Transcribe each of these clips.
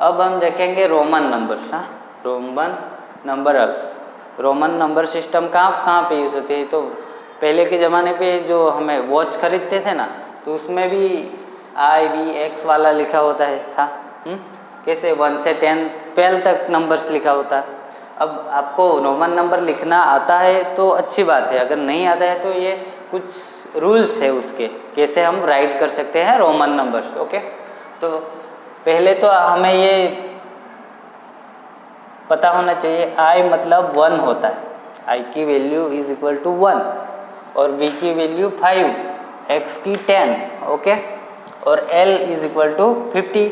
अब हम देखेंगे रोमन नंबर्स। हाँ, Roman numbers. Roman number system कहाँ पे यूज़ होती है? तो पहले के ज़माने पे जो हमें वॉच खरीदते थे ना, तो उसमें भी IVX वाला लिखा होता है था। कैसे 1 से 10 12 तक नंबर्स लिखा होता है। अब आपको रोमन नंबर लिखना आता है तो अच्छी बात है, अगर नहीं आता है तो ये कुछ रूल्स है उसके, कैसे हम राइट कर सकते हैं रोमन नंबर्स। ओके, तो पहले तो हमें ये पता होना चाहिए I मतलब 1 होता है, I की वैल्यू इज इक्वल टू 1 और V की वैल्यू 5, X की 10, ओके, और L is equal to 50,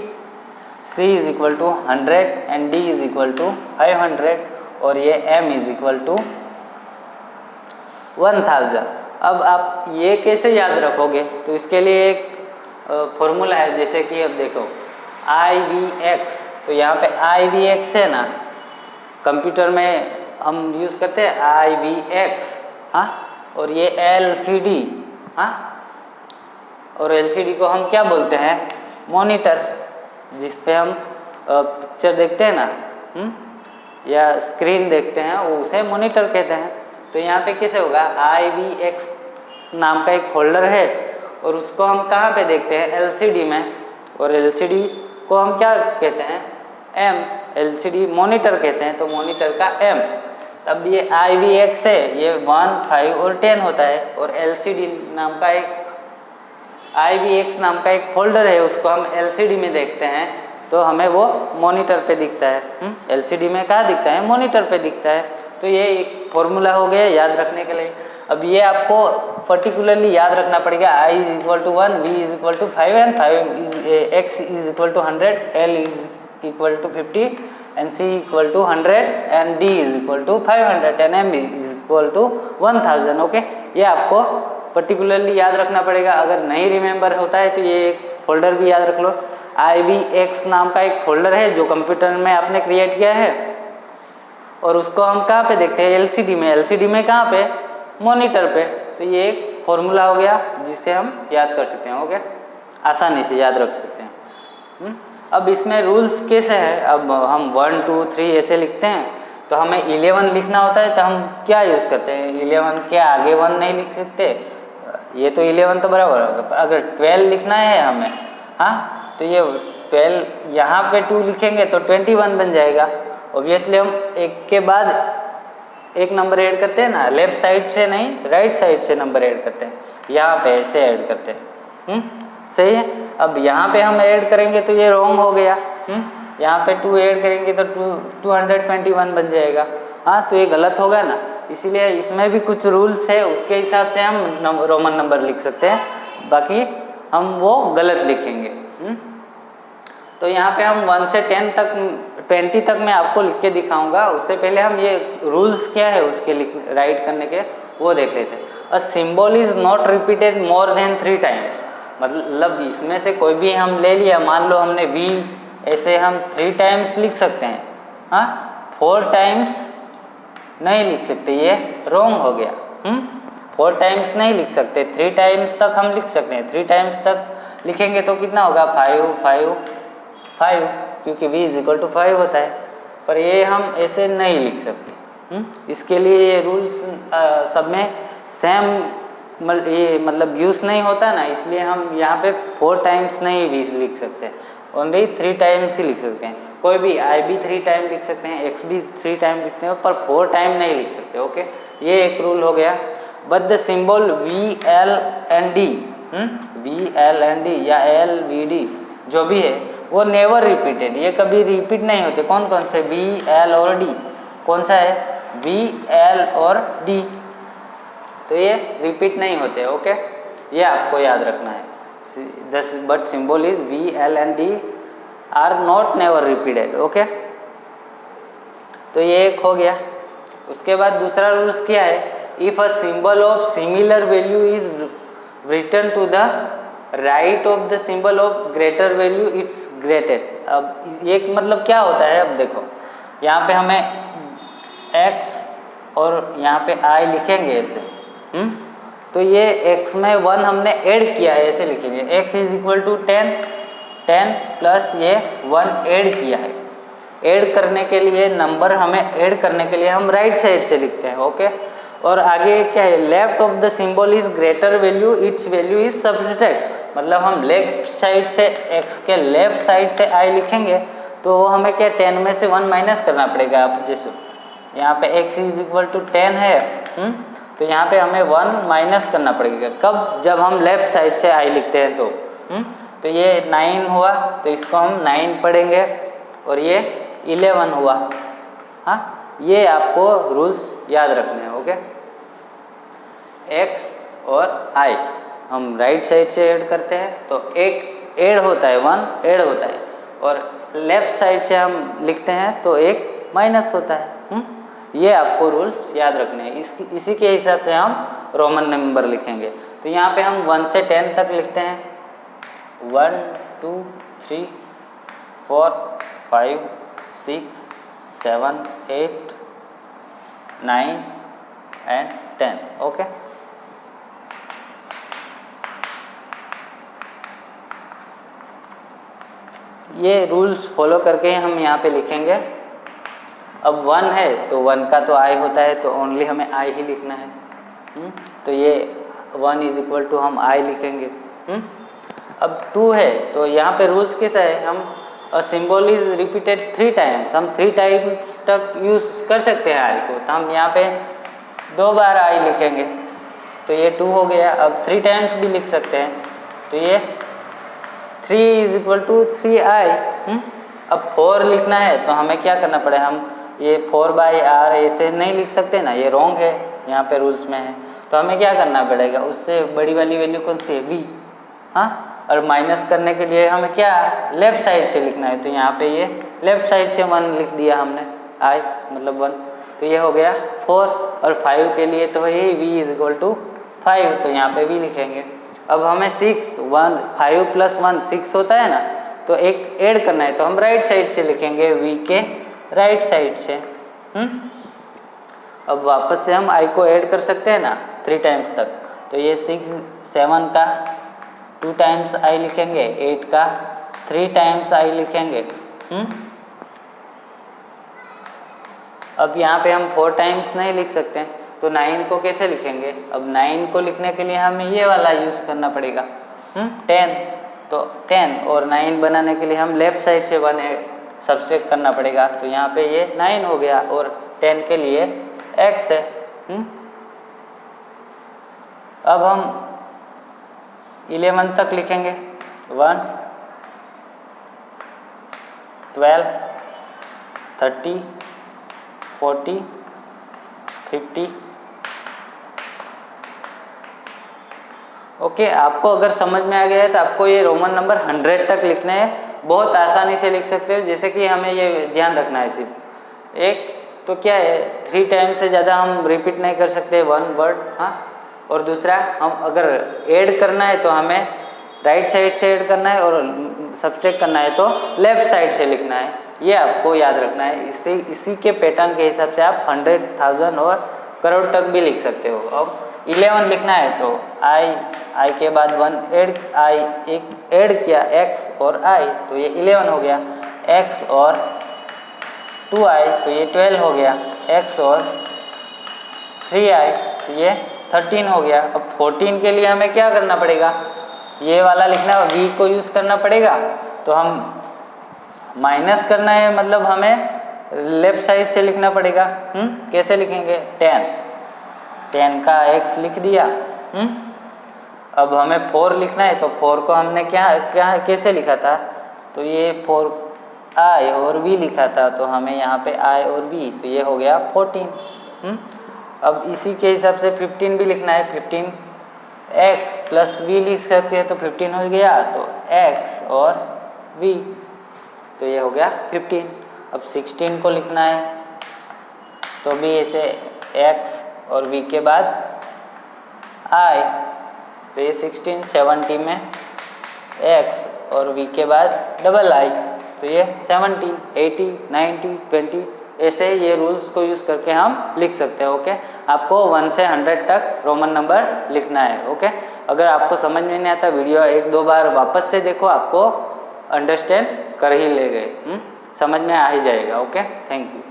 C is equal to 100 and D is equal to 500 और ये M इज इक्वल टू 1000। अब आप ये कैसे याद रखोगे? तो इसके लिए एक फॉर्मूला है, जैसे कि अब देखो IVX, तो यहाँ पे IVX है ना, कंप्यूटर में हम यूज़ करते हैं IVX, हाँ, और ये LCD, हाँ, और LCD को हम क्या बोलते हैं? मॉनिटर, जिस पे हम पिक्चर देखते हैं ना, या स्क्रीन देखते हैं, वो उसे मॉनिटर कहते हैं। तो यहाँ पे कैसे होगा? IVX नाम का एक फोल्डर है और उसको हम कहाँ पे देखते हैं? LCD में, और LCD को हम क्या कहते हैं? M, LCD मॉनिटर कहते हैं, तो मॉनिटर का M। तब ये IVX है, ये 1, 5 और 10 होता है, और LCD नाम का एक IVX नाम का एक फोल्डर है, उसको हम LCD में देखते हैं तो हमें वो मॉनिटर पे दिखता है। LCD में कहाँ दिखता है? मॉनिटर पे दिखता है। तो ये एक फॉर्मूला हो गया याद रखने के लिए। अब ये आपको पर्टिकुलरली याद रखना पड़ेगा, I is equal to 1, V is equal to 5 and X is equal to 100, L is equal to 50 and C equal to 100 and D is equal to 500 and M is equal to 1000। Okay, ये आपको particularly याद रखना पड़ेगा। अगर नहीं remember होता है तो ये एक फोल्डर भी याद रख लो। IVX नाम का एक फोल्डर है जो कंप्यूटर में आपने क्रिएट किया है, और उसको हम कहाँ पे देखते हैं? LCD में। LCD में कहाँ पे? मॉनिटर पे। तो ये एक फॉर्मूला हो गया जिसे हम याद कर सकते हैं। ओके, आसानी से याद रख सकते हैं। अब इसमें रूल्स कैसे हैं? अब हम 1, 2, 3 ऐसे लिखते हैं, तो हमें 11 लिखना होता है, तो हम क्या यूज़ करते हैं? 11 के आगे 1 नहीं लिख सकते, ये तो 11 तो बराबर होगा। अगर 12 लिखना है हमें, हाँ, तो ये 12 यहाँ पे 2 लिखेंगे तो 21 बन जाएगा। ऑब्वियसली हम एक के बाद एक नंबर ऐड करते हैं ना, लेफ्ट साइड से नहीं, राइट साइड से नंबर ऐड करते हैं, यहाँ पे ऐसे ऐड करते हैं। सही है। अब यहाँ पे हम ऐड करेंगे तो ये रॉन्ग हो गया। यहाँ पे 2 ऐड करेंगे तो 221 बन जाएगा। हाँ, तो ये गलत होगा ना, इसीलिए इसमें भी कुछ रूल्स है, उसके हिसाब से हम रोमन नंबर लिख सकते हैं, बाकी हम वो गलत लिखेंगे। तो यहाँ पे हम 1 से 20 तक मैं आपको लिख के दिखाऊंगा। उससे पहले हम ये रूल्स क्या है उसके राइट करने के वो देख लेते हैं। A symbol is not repeated more than 3 times, मतलब इसमें से कोई भी हम ले लिया, मान लो हमने V, ऐसे हम 3 टाइम्स लिख सकते हैं, हाँ, 4 टाइम्स नहीं लिख सकते, ये रॉन्ग हो गया। 4 टाइम्स नहीं लिख सकते, 3 टाइम्स तक हम लिख सकते हैं। 3 टाइम्स तक लिखेंगे तो कितना होगा? 5, 5, 5, क्योंकि V इज इक्वल टू 5 होता है, पर ये हम ऐसे नहीं लिख सकते। इसके लिए ये रूल्स सब में सेम ये मतलब यूज़ नहीं होता ना, इसलिए हम यहाँ पे 4 टाइम्स नहीं भी लिख सकते, ओनली 3 टाइम्स ही लिख सकते हैं। कोई भी I भी 3 टाइम लिख सकते हैं, X भी 3 टाइम लिखते हैं, पर 4 टाइम नहीं लिख सकते। ओके, ये एक रूल हो गया। But the symbol VLND, VLND या LVD जो भी है वो नेवर रिपीटेड, ये कभी रिपीट नहीं होते। कौन कौन से? V, L और D। कौन सा है? V, L और D, तो ये रिपीट नहीं होते। ओके, ये आपको याद रखना है। But symbol is V, L and D are not never repeated. Okay, तो ये एक हो गया। उसके बाद दूसरा रूल्स क्या है? If a symbol of similar value is written to the right of the symbol of greater value it's graded. अब ये मतलब क्या होता है? अब देखो यहाँ पे हमें x और यहाँ पे I लिखेंगे ऐसे, तो ये x में 1 हमने ऐड किया है, ऐसे लिखेंगे। x is equal to 10 10 plus ये 1 ऐड किया है। ऐड करने के लिए नंबर हमें ऐड करने के लिए हम राइट साइड से लिखते हैं, ओके। और आगे क्या है, left of the symbol is greater value, it's value is substitute. मतलब हम लेफ्ट साइड से x के लेफ्ट साइड से i लिखेंगे तो हमें क्या 10 में से 1 माइनस करना पड़ेगा। आप जैसे यहाँ पे x इज इक्वल टू 10 है, तो यहाँ पे हमें 1 माइनस करना पड़ेगा। कब? जब हम लेफ्ट साइड से i लिखते हैं तो ये 9 हुआ तो इसको हम 9 पढ़ेंगे और ये 11 हुआ। हाँ, ये आपको रूल्स याद रखने हैं, ओके। x और i हम राइट साइड से ऐड करते हैं तो एक ऐड होता है, 1 ऐड होता है, और लेफ्ट साइड से हम लिखते हैं तो एक माइनस होता है। ये आपको रूल्स याद रखने हैं। इसी के हिसाब से हम रोमन नंबर लिखेंगे। तो यहाँ पे हम 1 से 10 तक लिखते हैं, 1 2 3 4 5 6 7 8 9 एंड 10, ओके। ये रूल्स फॉलो करके हम यहाँ पे लिखेंगे। अब 1 है तो 1 का तो i होता है तो ओनली हमें i ही लिखना है। तो ये 1 इज इक्वल टू हम i लिखेंगे। अब 2 है तो यहाँ पे रूल्स कैसा है, हम सिंबल इज रिपीटेड 3 टाइम्स, हम 3 टाइम्स तक यूज़ कर सकते हैं i को। तो हम यहाँ पे 2 बार i लिखेंगे तो ये 2 हो गया। अब 3 टाइम्स भी लिख सकते हैं तो ये 3 इज इक्वल टू 3i। अब 4 लिखना है तो हमें क्या करना पड़ेगा, हम ये 4/r ऐसे नहीं लिख सकते ना, ये रॉन्ग है, यहाँ पे रूल्स में है। तो हमें क्या करना पड़ेगा, उससे बड़ी वाली वैल्यू कौन सी है, v। हाँ, और माइनस करने के लिए हमें क्या लेफ़्ट साइड से लिखना है। तो यहाँ पे ये लेफ़्ट साइड से 1 लिख दिया हमने, i मतलब 1, तो ये हो गया 4। और 5 के लिए तो यही v इज इक्वल टू 5, तो यहाँ पे v लिखेंगे। अब हमें 5 प्लस 1 6 होता है ना, तो एक ऐड करना है तो हम राइट साइड से लिखेंगे, v के राइट साइड से। अब वापस से हम i को ऐड कर सकते हैं ना 3 टाइम्स तक, तो ये 7 का 2 टाइम्स i लिखेंगे, 8 का 3 टाइम्स i लिखेंगे। अब यहाँ पे हम 4 टाइम्स नहीं लिख सकते हैं तो 9 को कैसे लिखेंगे। अब 9 को लिखने के लिए हमें ये वाला यूज़ करना पड़ेगा 10। तो 10 और 9 बनाने के लिए हम लेफ़्ट साइड से 1 सब्सट्रैक्ट करना पड़ेगा। तो यहाँ पे ये 9 हो गया और 10 के लिए x है। अब हम 11 तक लिखेंगे, 1 12 30 40 50। ओके, आपको अगर समझ में आ गया है तो आपको ये रोमन नंबर 100 तक लिखने हैं, बहुत आसानी से लिख सकते हो। जैसे कि हमें ये ध्यान रखना है, सिर्फ एक तो क्या है 3 टाइम से ज़्यादा हम रिपीट नहीं कर सकते 1 वर्ड। हाँ, और दूसरा हम अगर ऐड करना है तो हमें राइट साइड से ऐड करना है और सब्सट्रैक्ट करना है तो लेफ़्ट साइड से लिखना है। ये आपको याद रखना है। इसी के पैटर्न के हिसाब से आप 100, 1000 और करोड़ तक भी लिख सकते हो। अब 11 लिखना है तो i के बाद 1 एक ऐड किया x और i, तो ये 11 हो गया। x और 2i तो ये 12 हो गया। x और 3i तो ये 13 हो गया। अब 14 के लिए हमें क्या करना पड़ेगा, ये वाला लिखना है, v को यूज़ करना पड़ेगा। तो हम माइनस करना है, मतलब हमें लेफ़्ट साइड से लिखना पड़ेगा। कैसे लिखेंगे, 10 का x लिख दिया। अब हमें 4 लिखना है तो 4 को हमने क्या कैसे लिखा था, तो ये 4i और v लिखा था, तो हमें यहाँ पे i और v, तो ये हो गया 14। अब इसी के हिसाब से 15 भी लिखना है, 15x प्लस v लिख सकते हैं तो 15 हो गया, तो x और v तो ये हो गया 15। अब 16 को लिखना है तो भी ऐसे x और v के बाद i, तो ये 16, 70 में x और v के बाद डबल i, तो ये 70, 80, 90, 20 ऐसे ये रूल्स को यूज़ करके हम लिख सकते हैं। ओके, आपको 1 से 100 तक रोमन नंबर लिखना है। ओके, अगर आपको समझ में नहीं आता वीडियो 1-2 बार वापस से देखो, आपको अंडरस्टैंड कर ही ले गए, समझ में आ ही जाएगा। Okay, thank you.